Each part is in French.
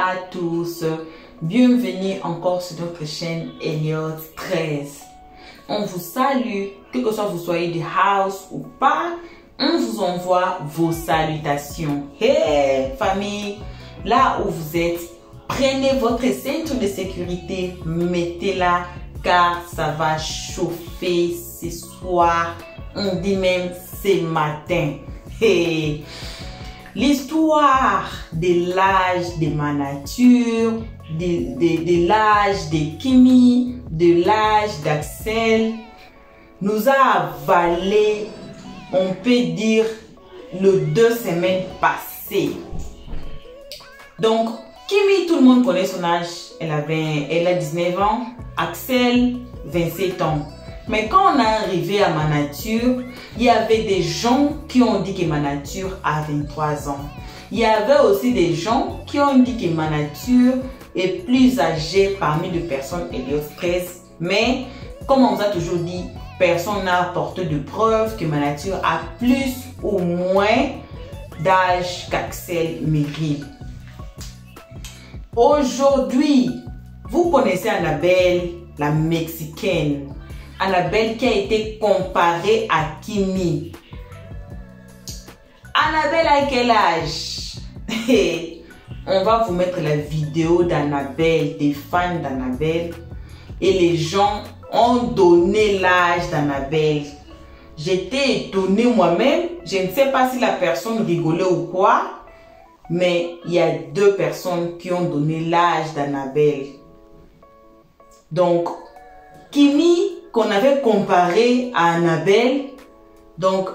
à tous, bienvenue encore sur notre chaîne Elliot 13. On vous salue, que ce soit vous soyez de house ou pas, on vous envoie vos salutations. Hey famille, là où vous êtes, prenez votre ceinture de sécurité, mettez-la car ça va chauffer ce soir, on dit même ce matin. Hey. L'histoire de l'âge de ma nature, de l'âge de Kimi, de l'âge d'Axel, nous a avalé, on peut dire, les 2 semaines passées. Donc, Kimi, tout le monde connaît son âge, elle a 19 ans, Axel, 27 ans. Mais quand on est arrivé à ma nature, il y avait des gens qui ont dit que ma nature a 23 ans. Il y avait aussi des gens qui ont dit que ma nature est plus âgée parmi les personnes Elliot 13. Mais, comme on vous a toujours dit, personne n'a apporté de preuve que ma nature a plus ou moins d'âge qu'Axel Merrill. Aujourd'hui, vous connaissez Annabelle, la Mexicaine. Annabelle qui a été comparée à Kimi. Annabelle a quel âge? On va vous mettre la vidéo d'Annabelle, des fans d'Annabelle. Et les gens ont donné l'âge d'Annabelle. J'étais étonnée moi-même. Je ne sais pas si la personne rigolait ou quoi. Mais il y a 2 personnes qui ont donné l'âge d'Annabelle. Donc, Kimi, qu'on avait comparé à Annabelle, donc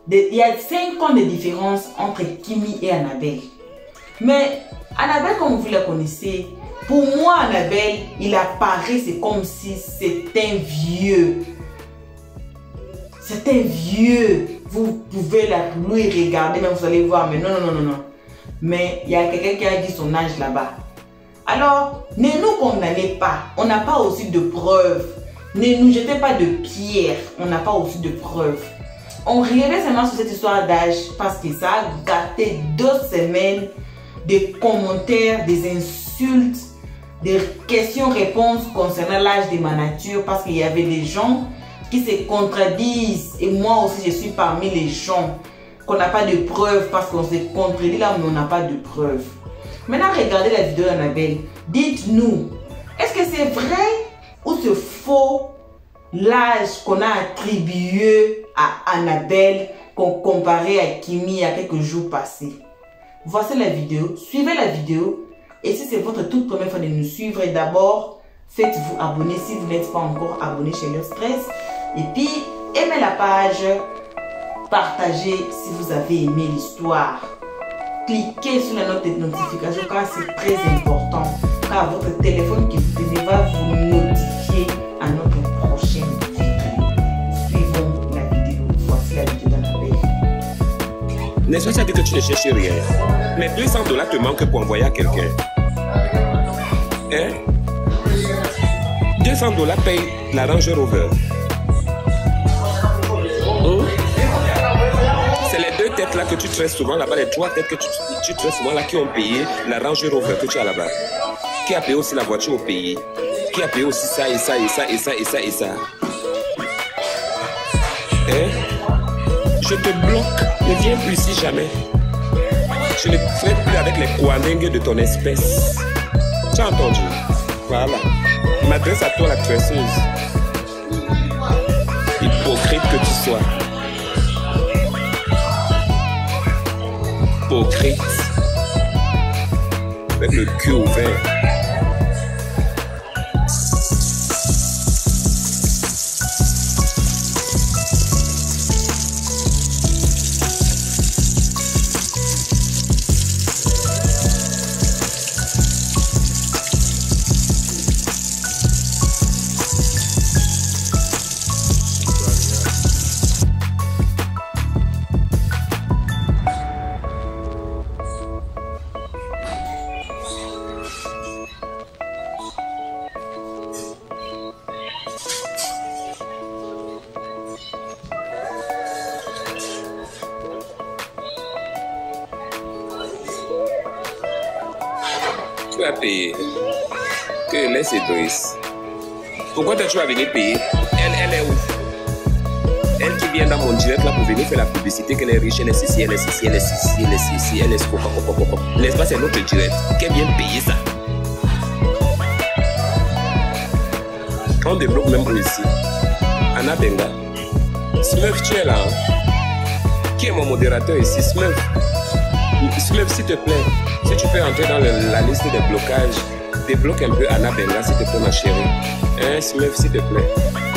il y a 5 ans de différence entre Kimi et Annabelle. Mais Annabelle, comme vous la connaissez, pour moi Annabelle, il apparaît, c'est comme si c'était un vieux. C'est un vieux. Vous pouvez lui regarder, mais vous allez voir, mais non. Mais il y a quelqu'un qui a dit son âge là-bas. Alors, ne nous condamnez pas. On n'a pas aussi de preuves. Ne nous jetez pas de pierre. On n'a pas aussi de preuves. On riait seulement sur cette histoire d'âge parce que ça a gâté 2 semaines de commentaires, des insultes, des questions-réponses concernant l'âge de ma nature parce qu'il y avait des gens qui se contredisent. Et moi aussi, je suis parmi les gens qu'on n'a pas de preuves parce qu'on se contredit là, mais on n'a pas de preuves. Maintenant, regardez la vidéo d'Annabelle. Dites-nous, est-ce que c'est vrai ou c'est faux l'âge qu'on a attribué à Annabelle qu'on comparait à Kimi il y a quelques jours passés? Voici la vidéo. Suivez la vidéo. Et si c'est votre toute première fois de nous suivre, d'abord, faites-vous abonner si vous n'êtes pas encore abonné chez Elliot 13. Et puis, aimez la page. Partagez si vous avez aimé l'histoire. Cliquez sur la note de notification car c'est très important. Car votre téléphone qui vous tenez va vous notifier à notre prochaine vidéo. Suivons la vidéo. Voici la vidéo d'Annabelle. N'est-ce pas que tu ne cherches rien? Mais $200 te manquent pour envoyer à quelqu'un. Hein? $200 paye la Range Rover. C'est les 2 têtes là que tu traites souvent là-bas, les 3 têtes que tu traites souvent là qui ont payé la Range Rover que tu as là-bas. Qui a payé aussi la voiture au pays. Qui a payé aussi ça et ça et ça et ça et ça et ça. Hein? Je te bloque, ne viens plus ici jamais. Je ne traite plus avec les kouaningues de ton espèce. Tu as entendu? Voilà. Je m'adresse à toi la tresseuse. Hypocrite que tu sois. Hypocrite. Avec le cul ouvert. Tu vas payer. Que laisse Idriss. Pourquoi tu vas venir payer? Elle est où? Elle qui vient dans mon direct là pour venir faire la publicité qu'elle est riche, elle est ceci, elle est ceci, elle est ceci, elle est ceci, elle est ce. N'est-ce pas, c'est notre direct. Qu'elle vient payer ça. On débloque même pour ici. Anna Benga. Smurf, tu es là. Hein? Qui est mon modérateur ici? Smurf. Smurf, s'il te plaît, si tu peux entrer dans la liste des blocages, débloque un peu Anna Benga, s'il te plaît, ma chérie. Hein, Smurf, s'il te plaît.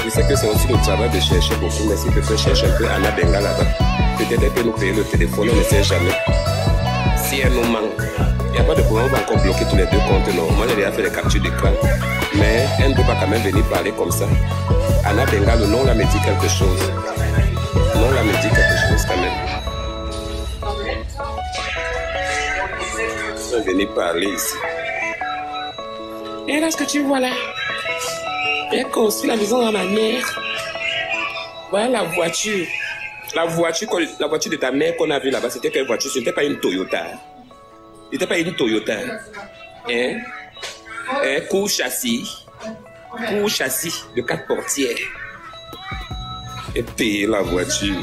Je sais que c'est aussi le travail de chercher beaucoup, mais s'il te plaît, cherche un peu Anna Benga là-bas. Peut-être elle peut nous payer le téléphone, on ne sait jamais. Si elle nous manque, il n'y a pas de problème, on va encore bloquer tous les deux comptes. Non, moi j'ai déjà fait les captures d'écran. Mais elle ne peut pas quand même venir parler comme ça. Anna Benga, le nom là me dit quelque chose. Le nom là me dit quelque chose quand même. Elle va venir parler ici. Et là, ce que tu vois là, elle construit la maison à ma mère. Voilà la voiture. La voiture de ta mère qu'on a vue là-bas, c'était quelle voiture? Ce n'était pas une Toyota. Ce n'était pas une Toyota. Hein? Court châssis de 4 portières. Et payer la voiture.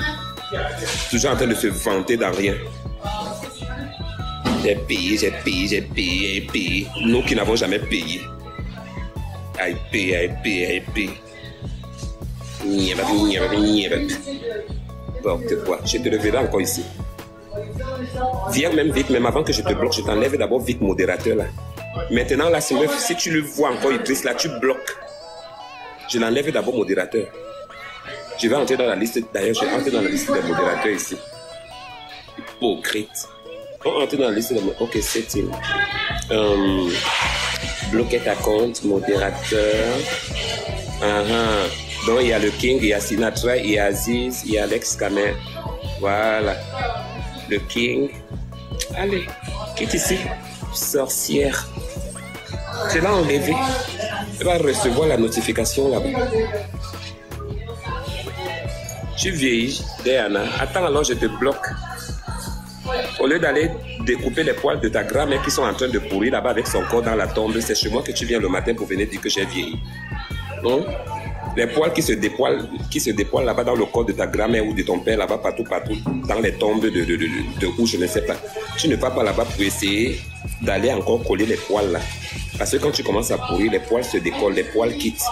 Toujours en train de se vanter dans rien. J'ai payé. Nous qui n'avons jamais payé. I pay. Bon, quoi, je te le verrai encore ici. Viens même vite, même avant que je te bloque, je t'enlève d'abord vite modérateur là. Maintenant là, si tu le vois encore Idriss là, tu bloques. Je l'enlève d'abord modérateur. Je vais entrer dans la liste, d'ailleurs je vais entrer dans la liste des modérateurs ici. Hypocrite. On va entrer dans la liste des modérateurs. Ok, setting. Bloquer ta compte, modérateur. Donc il y a le King, il y a Sinatra, il y a Aziz, il y a Alex Kamer. Voilà. Le King. Allez, quitte ici. Sorcière. Tu l'as enlevé. Tu vas recevoir la notification là-bas. Tu vieillis, Diana. Attends alors, je te bloque. Au lieu d'aller découper les poils de ta grand-mère qui sont en train de pourrir là-bas avec son corps dans la tombe, c'est chez moi que tu viens le matin pour venir dire que j'ai vieilli. Non? Les poils qui se dépoilent là-bas dans le corps de ta grand-mère ou de ton père là-bas, partout, dans les tombes de où je ne sais pas. Tu ne vas pas là-bas pour essayer d'aller encore coller les poils là. Parce que quand tu commences à pourrir, les poils se décollent, les poils quittent.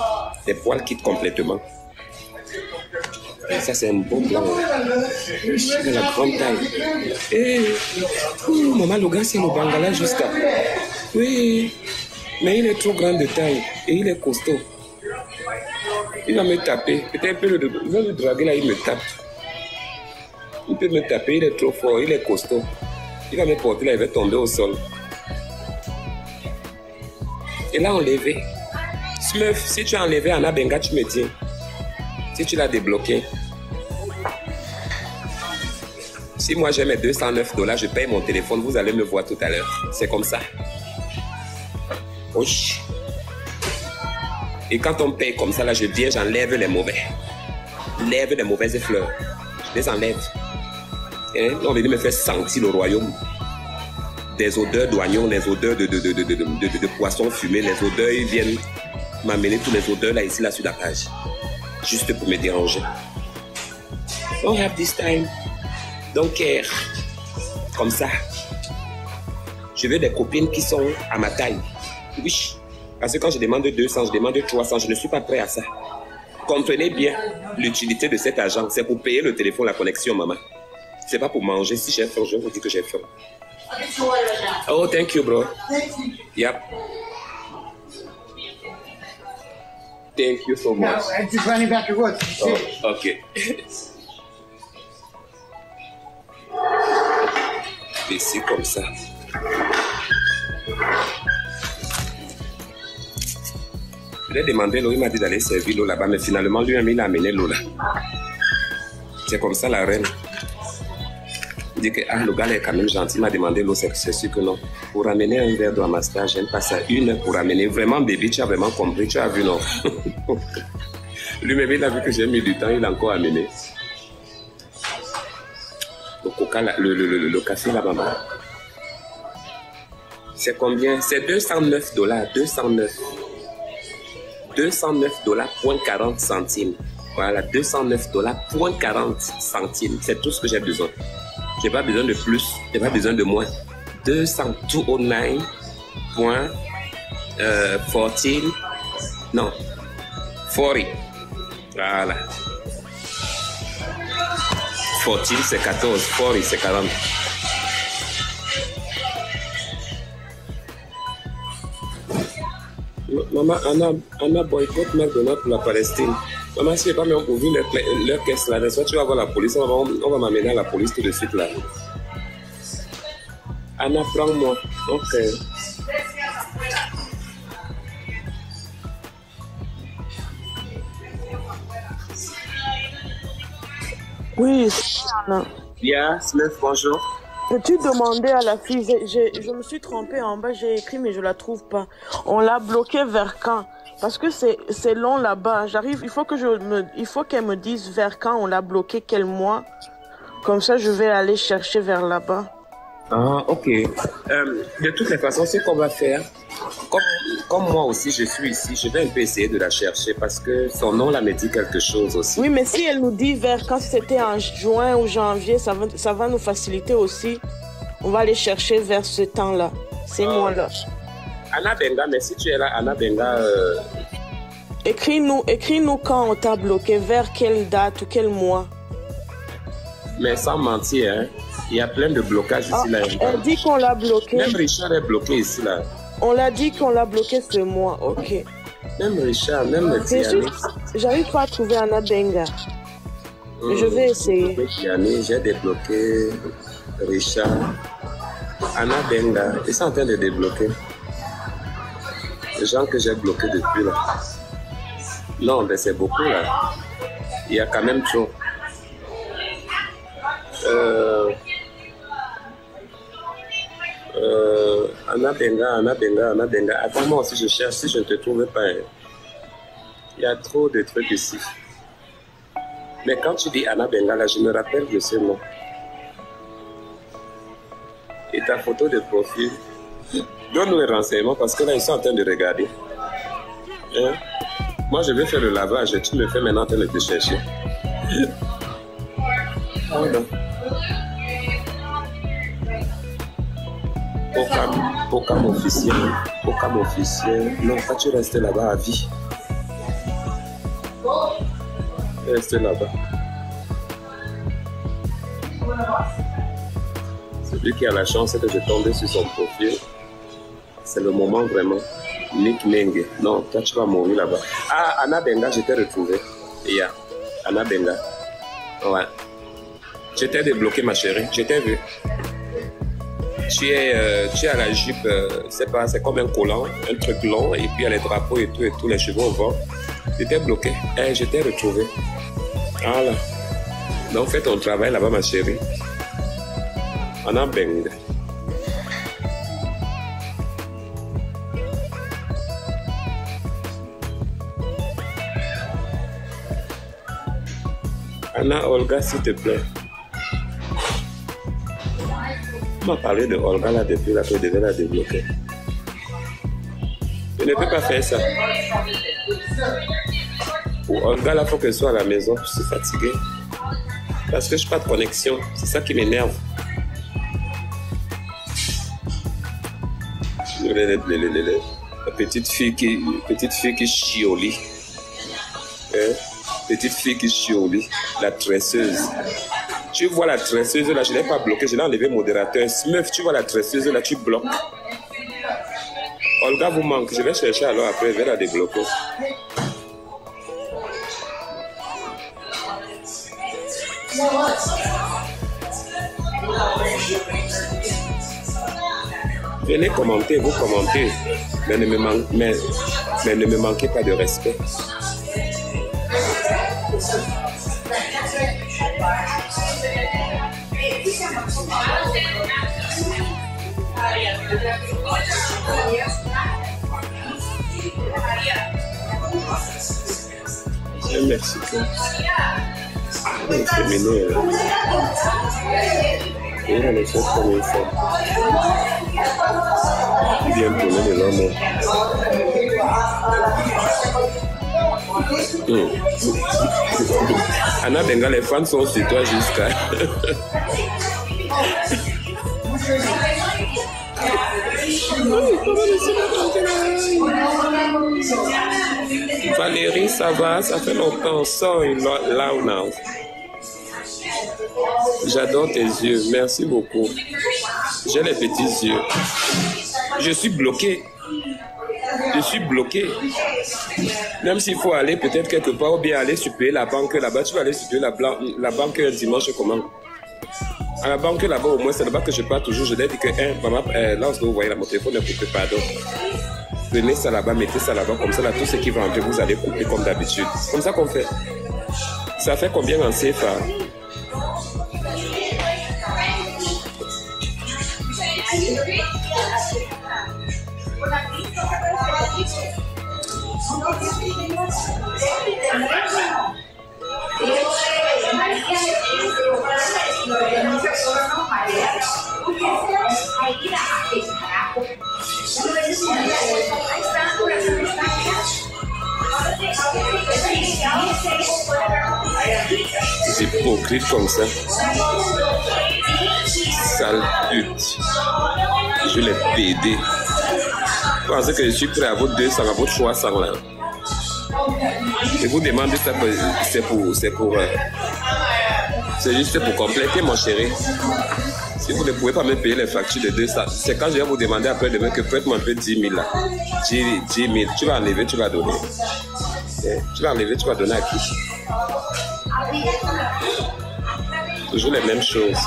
Les poils quittent complètement. Et ça, c'est un bon blanc. C'est la grande taille. Et maman, le gars, c'est le Bangala juste là. Oui, mais il est trop grand de taille et il est costaud. Il va me taper. Peut-être il va me draguer là, il me tape. Il peut me taper, il est trop fort, il est costaud. Il va me porter là, il va tomber au sol. Et là, enlevé. Smurf, si tu as enlevé Anna Benga, tu me dis. Si tu l'as débloqué. Si moi j'ai mes $209, je paye mon téléphone, vous allez me voir tout à l'heure. C'est comme ça. Oui. Et quand on paye comme ça, là, je viens, j'enlève les mauvais. Lève les mauvaises fleurs. Je les enlève. Hein? On vient me faire sentir le royaume. Des odeurs d'oignons, des odeurs de poissons fumés, les odeurs, ils viennent m'amener tous les odeurs là, ici, là, sur la page. Juste pour me déranger. Don't have this time. Don't care. Comme ça. Je veux des copines qui sont à ma taille. Oui. Parce que quand je demande 200, je demande 300, je ne suis pas prêt à ça. Comprenez bien l'utilité de cet argent. C'est pour payer le téléphone, la connexion, maman. C'est pas pour manger. Si j'ai faim, je vous dis que j'ai faim. Oh, thank you, bro. Yep. Thank you so much. No, I'm just running back to work. Oh, okay. Ici, comme ça. Je lui ai demandé l'eau, il m'a dit d'aller servir l'eau là-bas, mais finalement, lui-même, il a amené l'eau là. C'est comme ça la reine. Il dit que le gars est quand même gentil, il m'a demandé l'eau, c'est sûr que non. Pour ramener un verre d'eau à ma stage, j'aime pas ça. 1 heure pour ramener. Vraiment, bébé, tu as vraiment compris, tu as vu, non? Lui-même, il a vu que j'ai mis du temps, il a encore amené. Le coca, le café là, maman. C'est combien? C'est $209. $209.40. Voilà, $209.40. C'est tout ce que j'ai besoin. J'ai pas besoin de plus, j'ai pas besoin de moins. 209.14. Non, 40. Voilà. 14 c'est 14, 40 c'est 40. Maman, Anna boycott McDonald's pour la Palestine. Maman, si je n'ai pas même ouvert leur caisse là, tu vas voir la police, on va m'amener à la police tout de suite là. Anna, prends-moi. Ok. Oui, Anna. Bien, Smith, bonjour. Peux-tu demander à la fille, je me suis trompée en bas, j'ai écrit mais je la trouve pas. On l'a bloquée vers quand? Parce que c'est long là-bas. J'arrive, il faut qu'elle me dise vers quand on l'a bloquée, quel mois. Comme ça, je vais aller chercher vers là-bas. Ah, ok. De toutes les façons, ce qu'on va faire, comme moi aussi je suis ici, je vais un peu essayer de la chercher parce que son nom là me dit quelque chose aussi. Oui, mais si elle nous dit vers quand c'était en juin ou janvier, ça va nous faciliter aussi. On va aller chercher vers ce temps-là, ces mois-là. Anna Benga, mais si tu es là, Anna Benga... Écris-nous quand on t'a bloqué, vers quelle date ou quel mois. Mais sans mentir, hein, il y a plein de blocages ici là. Elle dit qu'on l'a bloqué. Même Richard est bloqué ici là. On l'a dit qu'on l'a bloqué ce mois, ok. Même Richard, même Tiani. J'arrive pas à trouver Anna Benga. Je vais essayer. J'ai débloqué Richard. Anna Benga, ils sont en train de débloquer. Les gens que j'ai bloqués depuis là. Non, mais c'est beaucoup là. Il y a quand même trop. Anna Benga. Attends, moi aussi je cherche, si je ne te trouve pas. Il y a trop de trucs ici. Mais quand tu dis Anna Benga, là, je me rappelle de ce nom. Et ta photo de profil. Donne-nous les renseignements parce que là, ils sont en train de regarder. Hein? Moi, je vais faire le lavage et tu me fais maintenant en train de te chercher. Pardon. Aucun officier. Non, pas tu restes là-bas à vie. Reste là-bas. Celui qui a la chance, c'est que je tombe sur son profil. C'est le moment vraiment. Nick Menge. Non, toi tu vas mourir là-bas. Ah, Anna Benga, je t'ai retrouvé. Yeah. Anna Benga. Ouais. Je t'ai débloqué, ma chérie. Je t'ai vu. Tu es à la jupe, c'est comme un collant, un truc long, et puis il y a les drapeaux et tout, les cheveux au vent. Je t'ai bloqué. Je t'ai retrouvé. Voilà. Donc fais ton travail là-bas, ma chérie. Anna Benga. Anna Olga, s'il te plaît. On m'a parlé de Olga là depuis là que je devais la débloquer. Je ne peux pas faire ça. Pour Olga là, il faut qu'elle soit à la maison. Je suis fatigué. Parce que je n'ai pas de connexion. C'est ça qui m'énerve. La petite fille qui chie au lit. Petite fille qui chie au lit. La tresseuse. Tu vois la tresseuse là, je ne l'ai pas bloquée, je l'ai enlevé modérateur. Smurf, tu vois la tresseuse là, tu bloques. Olga vous manque, je vais chercher alors après, je vais la débloquer. Venez commenter, vous commentez, mais ne me manquez pas de respect. Merci. Et là, les choses comme il faut. Bien tourner les hommes. Anna Benga, les fans sont sur toi jusqu'à. Valérie, ça va, ça fait longtemps, sors là ou now. J'adore tes yeux, merci beaucoup. J'ai les petits yeux. Je suis bloqué. Je suis bloqué. Même s'il faut aller peut-être quelque part ou bien aller supplier la banque là-bas, tu vas aller supplier la banque un dimanche comment? À la banque là-bas, au moins, c'est là-bas que je pars toujours. Je leur dis que, maman, lorsque vous voyez là, mon téléphone ne coupe pas, donc prenez ça là-bas, mettez ça là-bas, comme ça, là, tout ce qui va entrer, vous allez couper comme d'habitude. Comme ça qu'on fait. Ça fait combien en CFA? C'est hypocrite comme ça. Sale pute. Je l'ai pédé. Vous pensez que je suis prêt à votre 200, à votre 300 là. Et vous demandez ça, c'est juste pour compléter mon chéri. Si vous ne pouvez pas me payer les factures de 200, c'est quand je vais vous demander après demain que faites-moi un peu 10 000 là. 10 000, tu vas enlever, tu vas donner. Tu vas enlever, tu vas donner à qui? Toujours les mêmes choses.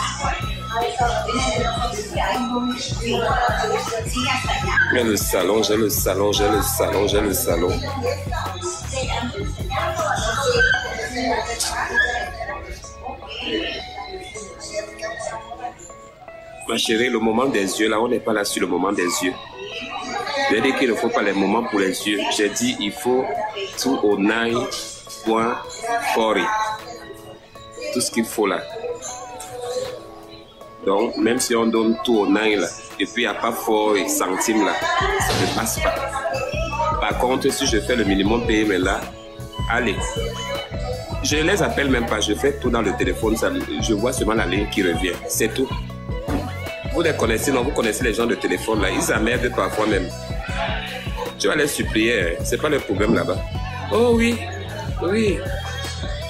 Mais le salon, j'ai le salon, j'ai le salon, j'ai le salon. Ma chérie, le moment des yeux, là, on n'est pas là sur le moment des yeux. J'ai dit qu'il ne faut pas les moments pour les yeux. J'ai dit il faut tout au 9.40. Tout ce qu'il faut là. Donc, même si on donne tout au 9 là, et puis il n'y a pas fort et centimes là, ça ne passe pas. Par contre, si je fais le minimum payé, mais là, allez. Je ne les appelle même pas, je fais tout dans le téléphone, ça, je vois seulement la ligne qui revient, c'est tout. Vous les connaissez, non, vous connaissez les gens de téléphone là, ils emmerdent parfois même. Tu vas les supplier, c'est pas le problème là-bas. Oh oui, oui.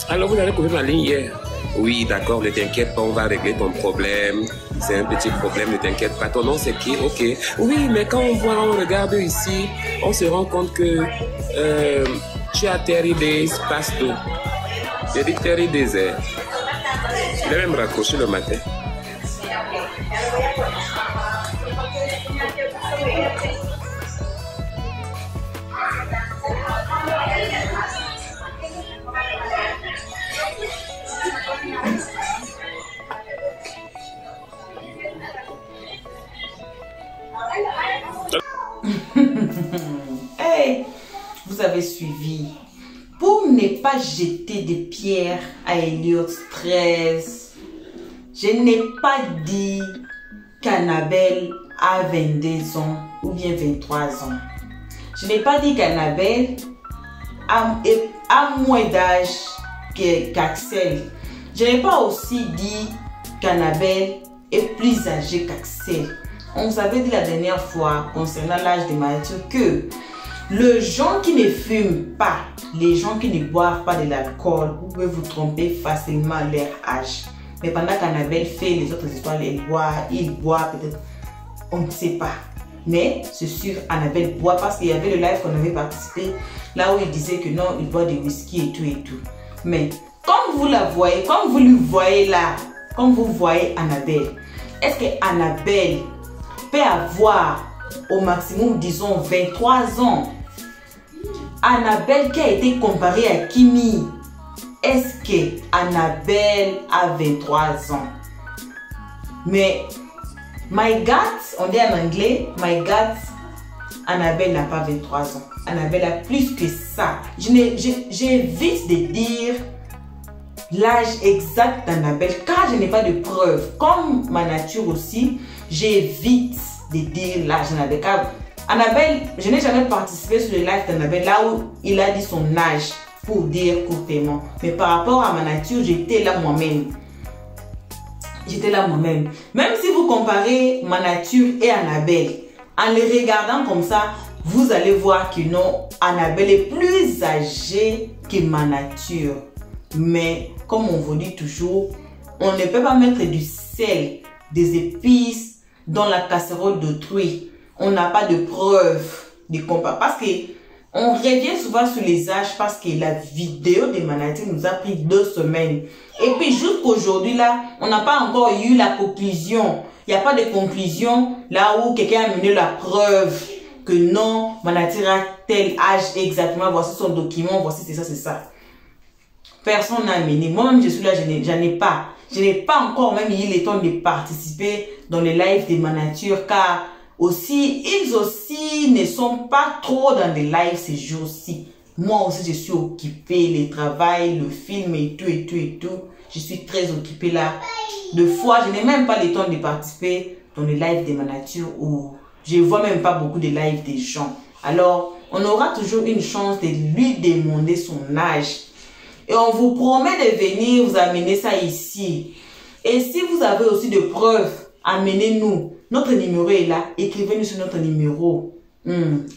Alors vous avez coupé ma ligne hier. Oui, d'accord, ne t'inquiète pas, on va régler ton problème. C'est un petit problème, ne t'inquiète pas. Ton nom c'est qui? Ok. Oui, mais quand on regarde ici, on se rend compte que tu as 30 days past due. J'ai dit 30 days. Je l'ai même raccroché le matin. Hey, vous avez suivi. Pour ne pas jeter des pierres à Elliot Stress, je n'ai pas dit qu'Annabelle a 22 ans ou bien 23 ans. Je n'ai pas dit qu'Annabelle a moins d'âge qu'Axel. Je n'ai pas aussi dit qu'Annabelle est plus âgée qu'Axel. On vous avait dit la dernière fois concernant l'âge de Mathieu que les gens qui ne fument pas, les gens qui ne boivent pas de l'alcool, vous pouvez vous tromper facilement à leur âge. Mais pendant qu'Annabelle fait les autres histoires, il boit peut-être, on ne sait pas. Mais c'est sûr, Annabelle boit parce qu'il y avait le live qu'on avait participé, là où il disait que non, il boit des whisky et tout et tout. Mais comme vous la voyez, comme vous lui voyez là, comme vous voyez Annabelle, est-ce que Annabelle peut avoir au maximum, disons, 23 ans? Annabelle qui a été comparée à Kimi, est-ce que Annabelle a 23 ans? Mais my God, on dit en anglais, my God, Annabelle n'a pas 23 ans. Annabelle a plus que ça. J'évite de dire l'âge exact d'Annabelle car je n'ai pas de preuves. Comme ma nature aussi, j'évite de dire l'âge d'Annabelle. Car Annabelle, je n'ai jamais participé sur le live d'Annabelle là où il a dit son âge pour dire courtement. Mais par rapport à ma nature, j'étais là moi-même. J'étais là moi-même. Même si vous comparez ma nature et Annabelle, en les regardant comme ça, vous allez voir que non, Annabelle est plus âgée que ma nature. Mais comme on vous dit toujours, on ne peut pas mettre du sel, des épices dans la casserole d'autrui. On n'a pas de preuves de comparer. Parce que on revient souvent sur les âges parce que la vidéo de ma nature nous a pris 2 semaines. Et puis jusqu'aujourd'hui là, on n'a pas encore eu la conclusion. Il n'y a pas de conclusion là où quelqu'un a mené la preuve que non, ma nature a tel âge exactement. Voici son document, voici c'est ça, c'est ça. Personne n'a amené. Moi-même, je suis là, j'en ai pas. Je n'ai pas encore même eu le temps de participer dans les lives de ma nature car aussi, ils aussi ne sont pas trop dans des lives ces jours-ci. Moi aussi, je suis occupée, le travail, le film et tout, et tout, et tout. Je suis très occupée là. Des fois, je n'ai même pas le temps de participer dans les lives de ma nature où je ne vois même pas beaucoup de lives des gens. Alors, on aura toujours une chance de lui demander son âge. Et on vous promet de venir vous amener ça ici. Et si vous avez aussi des preuves, amenez-nous. Notre numéro est là. Écrivez-nous sur notre numéro.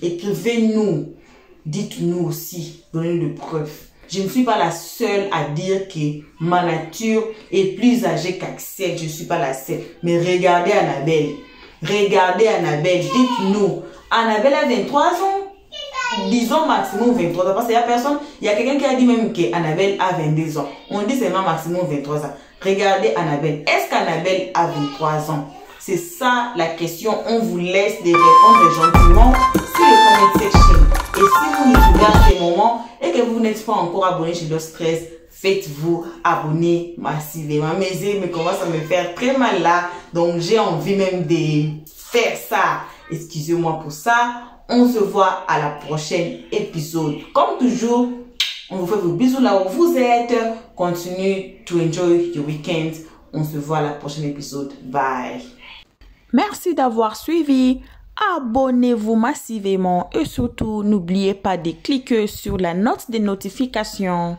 Écrivez-nous. Dites-nous aussi. Donnez-nous des preuves. Je ne suis pas la seule à dire que ma nature est plus âgée qu'Axel. Je ne suis pas la seule. Mais regardez Annabelle. Regardez Annabelle. Dites-nous. Annabelle a 23 ans. Disons maximum 23 ans. Parce qu'il y a personne. Il y a quelqu'un qui a dit même qu'Annabelle a 22 ans. On dit seulement maximum 23 ans. Regardez Annabelle. Est-ce qu'Annabelle a 23 ans? C'est ça la question. On vous laisse de répondre gentiment sur le comment section. Et si vous nous suivez à ce moment et que vous n'êtes pas encore abonné chez Lost Stress, faites-vous abonner massivement. Mes yeux me commencent à me faire très mal là. Donc j'ai envie même de faire ça. Excusez-moi pour ça. On se voit à la prochaine épisode. Comme toujours, on vous fait vos bisous là où vous êtes. Continue to enjoy your weekend. On se voit à la prochaine épisode. Bye. Merci d'avoir suivi. Abonnez-vous massivement et surtout n'oubliez pas de cliquer sur la note de notification.